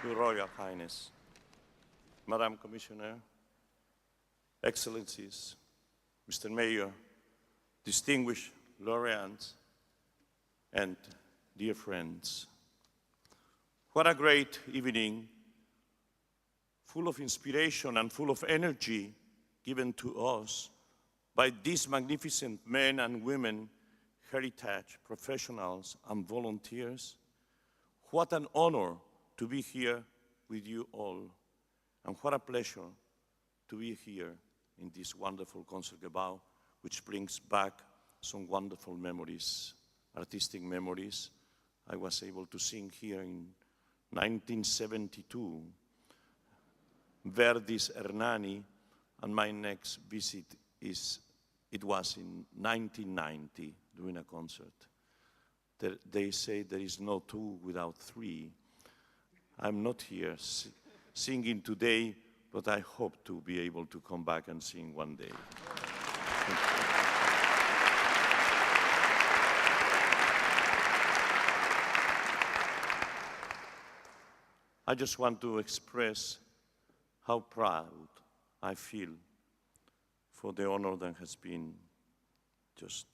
Your Royal Highness, Madam Commissioner, Excellencies, Mr. Mayor, distinguished laureates, and dear friends. What a great evening, full of inspiration and full of energy given to us by these magnificent men and women, heritage professionals and volunteers. What an honor to be here with you all, and what a pleasure to be here in this wonderful Concertgebouw, which brings back some wonderful memories, artistic memories. I was able to sing here in 1972, Verdi's Hernani, and my next visit it was in 1990, doing a concert. They say there is no two without three. I'm not here singing today, but I hope to be able to come back and sing one day. I just want to express how proud I feel for the honor that has been just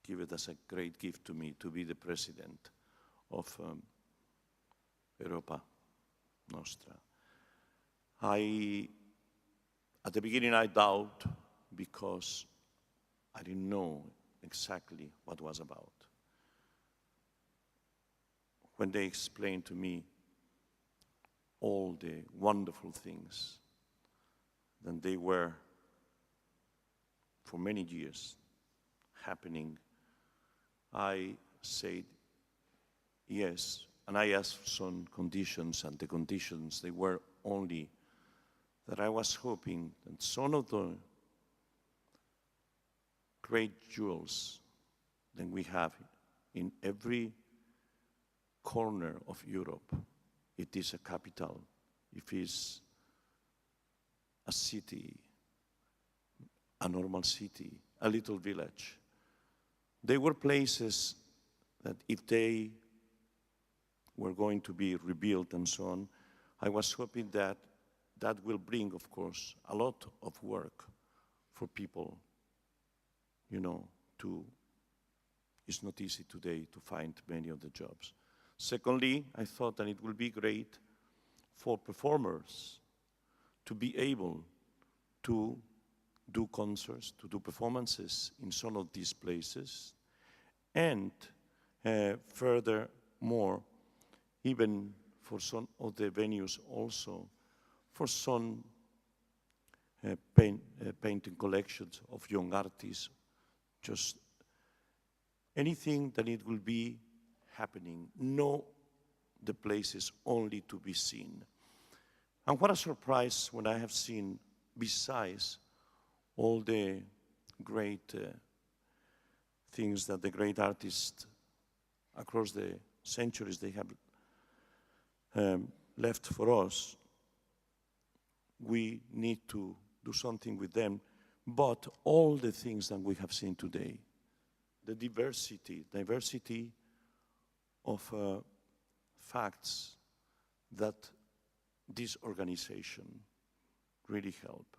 given as a great gift to me to be the president of Europa, Nostra. At the beginning I doubt because I didn't know exactly what it was about. When they explained to me all the wonderful things that they were for many years happening, I said yes, and I asked some conditions, and the conditions, they were only that I was hoping that some of the great jewels that we have in every corner of Europe, it is a capital, if it's a city, a normal city, a little village. They were places that if they were going to be rebuilt and so on, I was hoping that that will bring, of course, a lot of work for people, you know, it's not easy today to find many of the jobs. Secondly, I thought that it would be great for performers to be able to do concerts, to do performances in some of these places, and furthermore, even for some of the venues also, for some painting collections of young artists, just anything that it will be happening, no the places only to be seen. And what a surprise when I have seen, besides all the great things that the great artists across the centuries they have left for us, we need to do something with them, but all the things that we have seen today, the diversity of facts that this organization really help,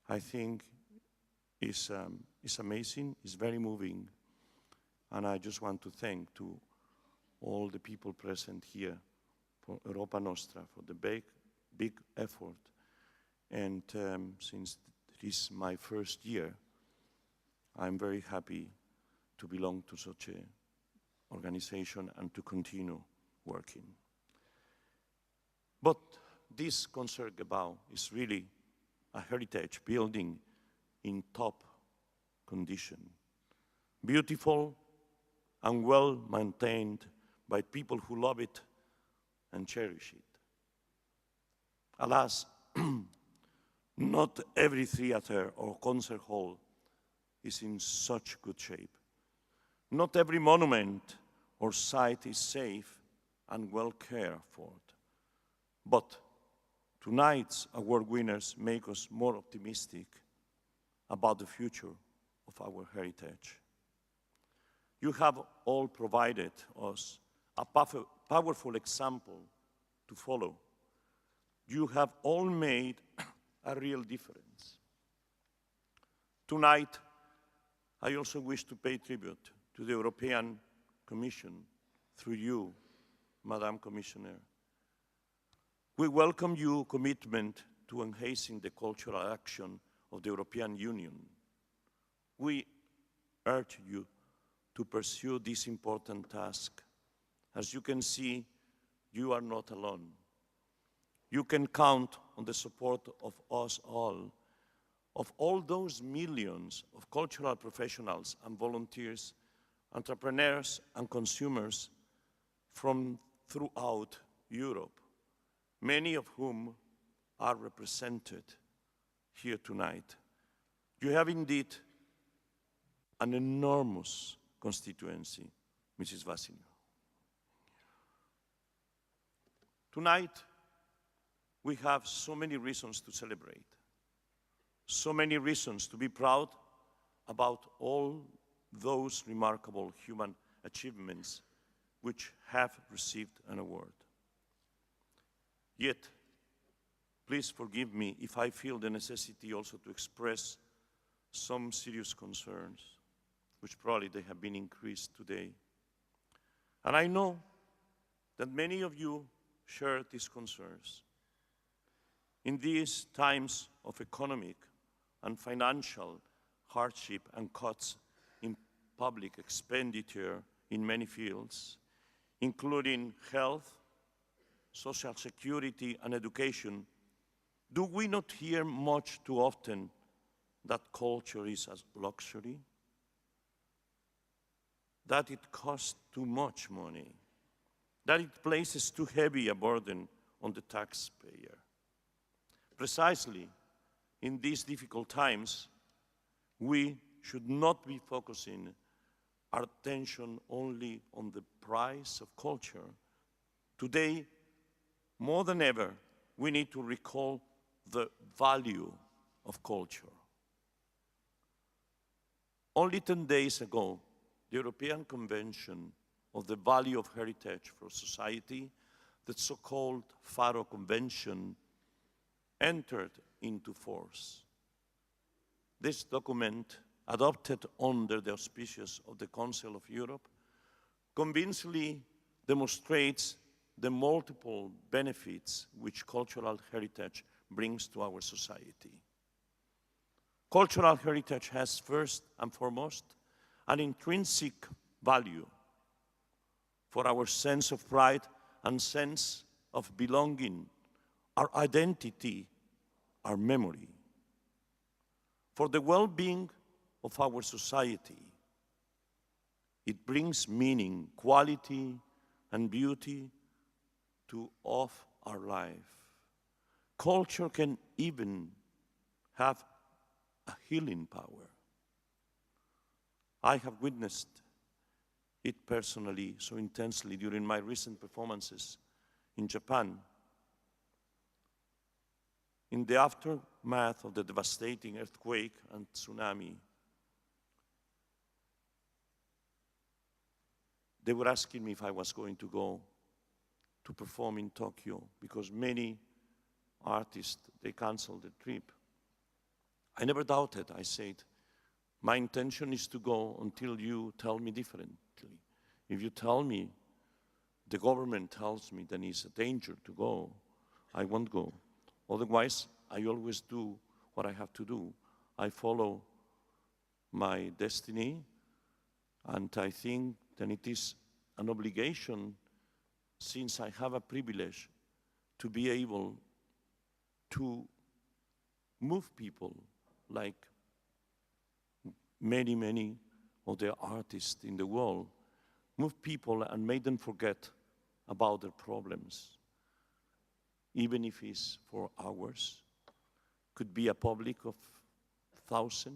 I think is amazing, is very moving, and I just want to thank to all the people present here for Europa Nostra for the big effort. And since it is my first year, I'm very happy to belong to such an organization and to continue working. But this Concertgebouw is really a heritage building in top condition, beautiful and well maintained by people who love it and cherish it. Alas, not every theater or concert hall is in such good shape. Not every monument or site is safe and well cared for. But tonight's award winners make us more optimistic about the future of our heritage. You have all provided us a powerful example to follow. You have all made a real difference. Tonight, I also wish to pay tribute to the European Commission through you, Madam Commissioner. We welcome your commitment to enhancing the cultural action of the European Union. We urge you to pursue this important task. As you can see, you are not alone. You can count on the support of us all, of all those millions of cultural professionals and volunteers, entrepreneurs and consumers from throughout Europe, many of whom are represented here tonight. You have indeed an enormous constituency, Mrs. Vassiliou. Tonight, we have so many reasons to celebrate, so many reasons to be proud about all those remarkable human achievements which have received an award. Yet, please forgive me if I feel the necessity also to express some serious concerns, which probably they have been increased today. And I know that many of you share these concerns. In these times of economic and financial hardship and cuts in public expenditure in many fields, including health, social security, and education, do we not hear much too often that culture is a luxury? That it costs too much money? That it places too heavy a burden on the taxpayer? Precisely in these difficult times, we should not be focusing our attention only on the price of culture. Today, more than ever, we need to recall the value of culture. Only 10 days ago, the European Convention of the Value of Heritage for Society, the so-called Faro Convention, entered into force. This document, adopted under the auspices of the Council of Europe, convincingly demonstrates the multiple benefits which cultural heritage brings to our society. Cultural heritage has first and foremost an intrinsic value for our sense of pride and sense of belonging, our identity, our memory, for the well-being of our society. It brings meaning, quality, and beauty to of our life. Culture can even have a healing power. I have witnessed it personally so intensely during my recent performances in Japan. In the aftermath of the devastating earthquake and tsunami, they were asking me if I was going to go to perform in Tokyo because many artists, they canceled the trip. I never doubted. I said, my intention is to go until you tell me differently. If you tell me, the government tells me then it's a danger to go, I won't go. Otherwise, I always do what I have to do. I follow my destiny, and I think that it is an obligation, since I have a privilege, to be able to move people like many, many of the artists in the world, move people and make them forget about their problems, even if it's for hours. Could be a public of 1,000,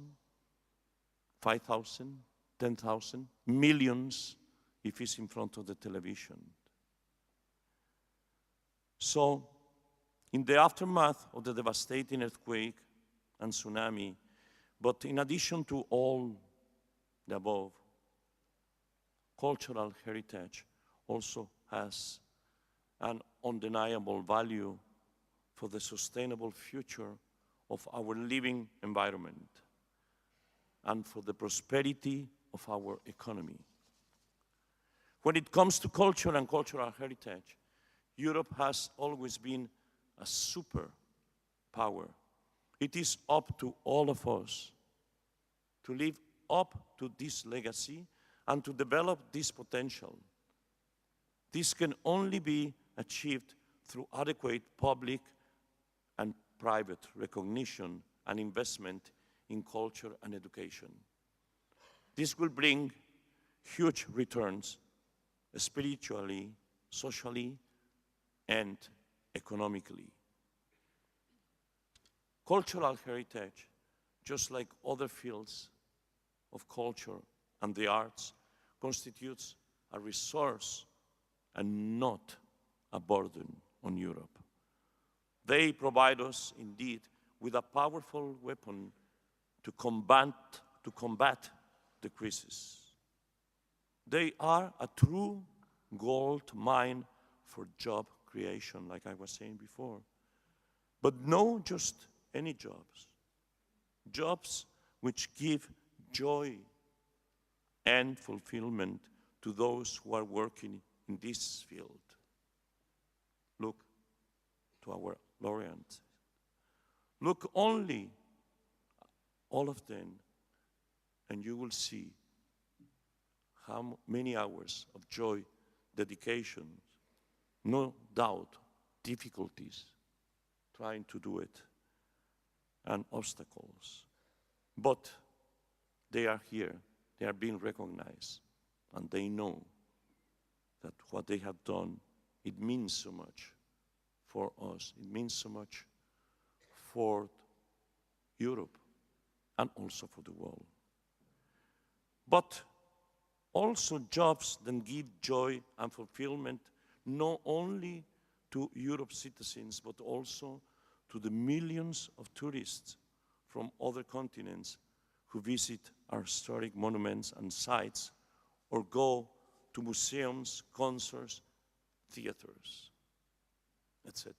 5,000, 10,000, millions if it's in front of the television. So, in the aftermath of the devastating earthquake and tsunami, but in addition to all the above, cultural heritage also has and undeniable value for the sustainable future of our living environment and for the prosperity of our economy. When it comes to culture and cultural heritage, Europe has always been a superpower. It is up to all of us to live up to this legacy and to develop this potential. This can only be achieved through adequate public and private recognition and investment in culture and education. This will bring huge returns spiritually, socially, and economically. Cultural heritage, just like other fields of culture and the arts, constitutes a resource and not a burden on Europe. They provide us, indeed, with a powerful weapon to combat the crisis. They are a true gold mine for job creation, like I was saying before. But not just any jobs. Jobs which give joy and fulfillment to those who are working in this field. Look to our laureates. Look only all of them, and you will see how many hours of joy, dedication, no doubt, difficulties, trying to do it, and obstacles. But they are here, they are being recognized, and they know that what they have done, it means so much for us. It means so much for Europe and also for the world. But also jobs that give joy and fulfillment not only to Europe's citizens, but also to the millions of tourists from other continents who visit our historic monuments and sites or go to museums, concerts, theaters, etc.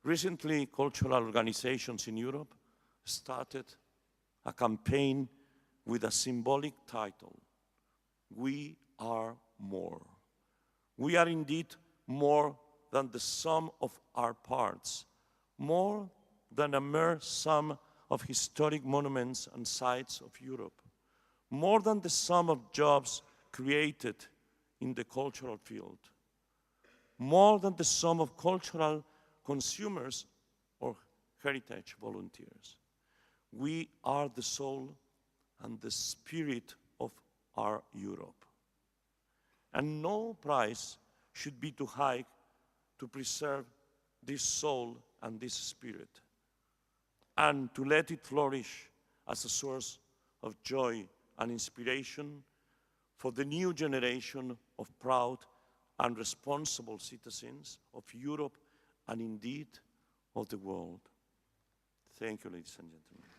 Recently, cultural organizations in Europe started a campaign with a symbolic title, "We are more." We are indeed more than the sum of our parts, more than a mere sum of historic monuments and sites of Europe, more than the sum of jobs created in the cultural field, more than the sum of cultural consumers or heritage volunteers. We are the soul and the spirit of our Europe. And no price should be too high to preserve this soul and this spirit, and to let it flourish as a source of joy and inspiration for the new generation of proud and responsible citizens of Europe and indeed of the world. Thank you, ladies and gentlemen.